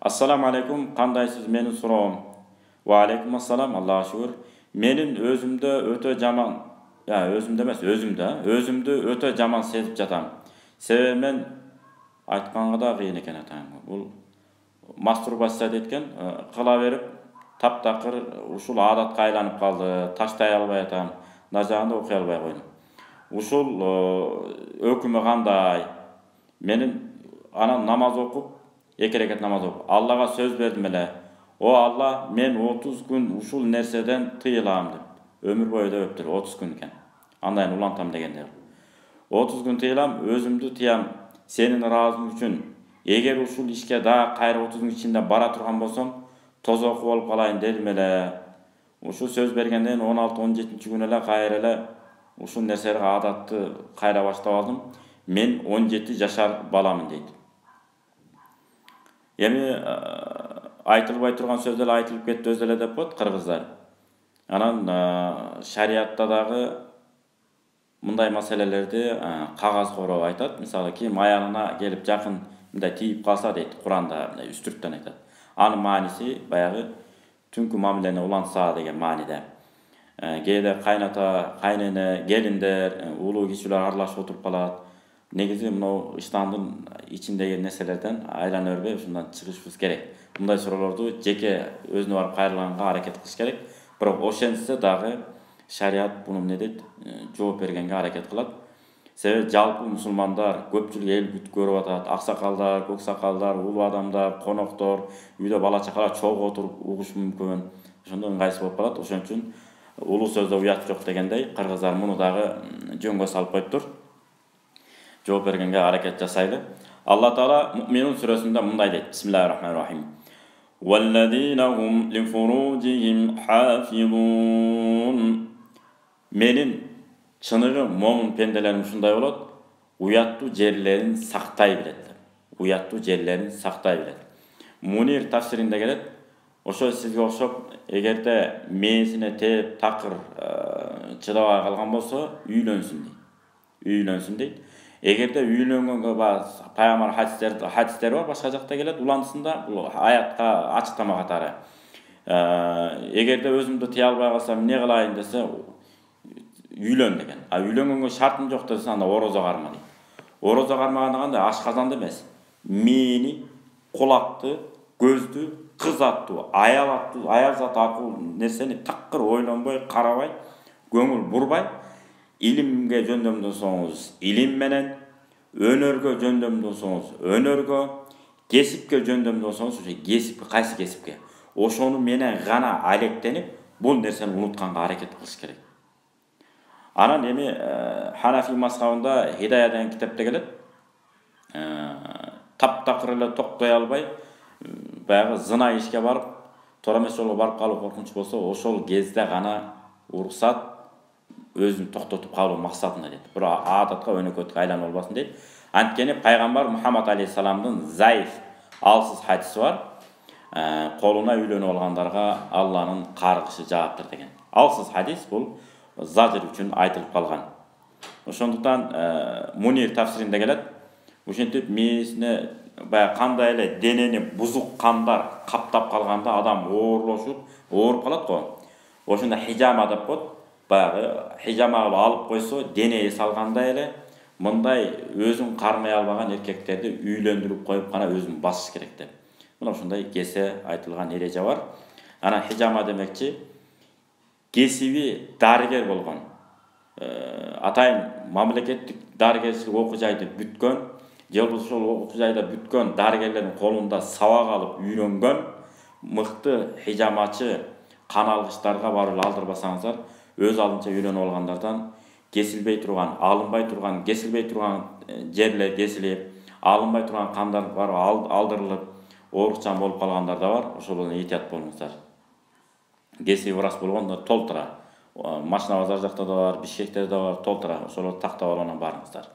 Assalamu alaikum, kandaysiz menin suroğum? Wa alaikum assalam, Allah'a şükür. Menin özümde öte jaman, ya özümde emas, özümde öte jaman sezip jatam. Sebebi men aytkanга da kıyın eken atam. Bul masturbasiya etken, kıla verip taptakır uşul adatка aylanyp kaldı, taşтай alбай atam. Najagында okuy alбай koydum. Uşul ökümü kanday? Menin ana namaz okup, 2 rekat namaz okup, Allah'a söz verdim ele. O Allah, men 30 gün uşul nerseden tıyılam dep. Ömür boyu da öptür, 30 gün eken. Andayın ulantam degende. 30 gün tıyılam, özümdü tıyam, senin razın üçün. Eger uşul işke da kayra 30 gün içinde bara turgan bolsam, toz okup olup kalayın dedim ele. Uşul söz bergenden 16-17 gün ele kayra ele uşul nerselerge adatты kayra başlap aldım. Men 17 yaşar balamın deydi. Эми айтылбай турган сөздөр айтылып кетти өз эле деп коет кыргыздар. Анан шариатта дагы мындай маселелерди кагаз короп айтат. Мисалы ким аягына келип жакын мындай тийип калса дейт, Куранда мындай үстүрттөн айтат. Анын мааниси баягы түнкү мамилени улантса деген мааниде. Кээде кайната, кайнене, келиндер, улуу кишилер аралашып отуруп калат. Негизи мына исламдын ичиндеги нерселерден айлана бербей ушундан чыгышыбыз керек. Мындай суроолорду жеке өзүнө барып кайрылганга аракет кылыш керек. Бирок ошентсе дагы шариат буну эмне дейт? Жооп бергенге аракет кылат. Себеби жалпы мусулмандар көпчүлүк эл бүт көрүп атат. Аксакалдар, көк сакалдар, улуу адамдар, коноктор, үйдө бала чакалар чогуу отуруп угуш мүмкүн. Ошондо ыңгайсыз болуп калат. Ошон үчүн улуу сөздө уят жок дегендей, кыргыздар муну дагы жөнгө салып коюптур. Жооп бергенге аракет жасайлы. Алла Таала Муъминун сүрөсүндө мындай дейт. Бисмиллахир-рахманир-рахим. Валлазина хум лифуружихим хафизун. Менин чыныгы момун пенделерим ушундай болот. Уяттуу жерлерин сактай билет. Уяттуу жерлерин сактай билет. Мунир тафсиринде келет. Ошо сизге окшоп, эгерде мээсине тээп такыр чыдабай калган болсо, үйлөнсүн дейт. Үйлөнсүн дейт. Эгерде үйлөнгөнгө пайгамбар хадистер бар, башка жакта келет, улантысында бул аятка ачыктама катары. Эгерде өзүмдү тыя албай калсам, эмне кылайын десе, үйлөн деген. Үйлөнгөнгө шартым жок десе, анда орозо карма дейт. Орозо кармаганда кандай? Ашказанды эмес. Мээни, кулакты, көздү, кыз аттуу, аял зат акыл нерсени такыр ойлонбой, карабай, көңүл бурбай, илимге жөндөмдөн соңуз илим менен, өнөргө жөндөмдөн соңуз өнөргө, кесипке жөндөмдөн соңуз кесипке, кайсы кесипке. Ошону менен гана алектенип, бул нерсени унутканга аракет кылыш керек. Анан эми Ханафи мазхабында Хидая деген китепте келет. Таптакыр эле токтой албай, баягы зына ишке барып, туура эмес жолго барып калуу коркунуч болсо, ошол кезде гана уруксат өзүн токтотуп калуу максатында дейт. Бирок адатка өнөкөткө айланып албасын дейт. Анткени пайгамбар Мухаммад алейхиссаламдын заиф, алсыз хадиси бар. Колуна үйлөнүп алгандарга Алланын каргышы жааптыр деген. Алсыз хадис бул зажир үчүн айтылып калган. Ошондуктан Мунир тафсиринде келет. Ушинтип мээсине баягы кандай эле денени бузук кандар каптап калганда адам ооруп калат го. Ошондо хижама деп коет. Баягы хижамага алып койсо, дене эс алгандай эле мындай өзүн кармай албаган эркектерди үйлөндүрүп коюп гана өзүн басыш керек деп. Мына ушундай кесе айтылган эреже бар. Анан хижама демекчи кесиби дарыгер болгон. Атайын мамлекеттик дарыгерчилик окуу жайды бүткөн, же болбосо ошол окуу жайда бүткөн дарыгерлердин колунда сабак алып үйрөнгөн мыкты хижамачы кан алгычтарга барып алдырбасаңыздар, өз алдынча үйлөнүп алгандардан кесилбей турган, алынбай турган, кесилбей турган жерлер кесилип, алынбай турган кандар барып алдырылып, оорукчан болуп калгандар да бар. Ошолордон этият болуңуздар. Кесиби ырас болгондо толтура. Машина базар жакта да бар, Бишкекте да бар, толтура. Ошолорду тактап алып барыңыздар.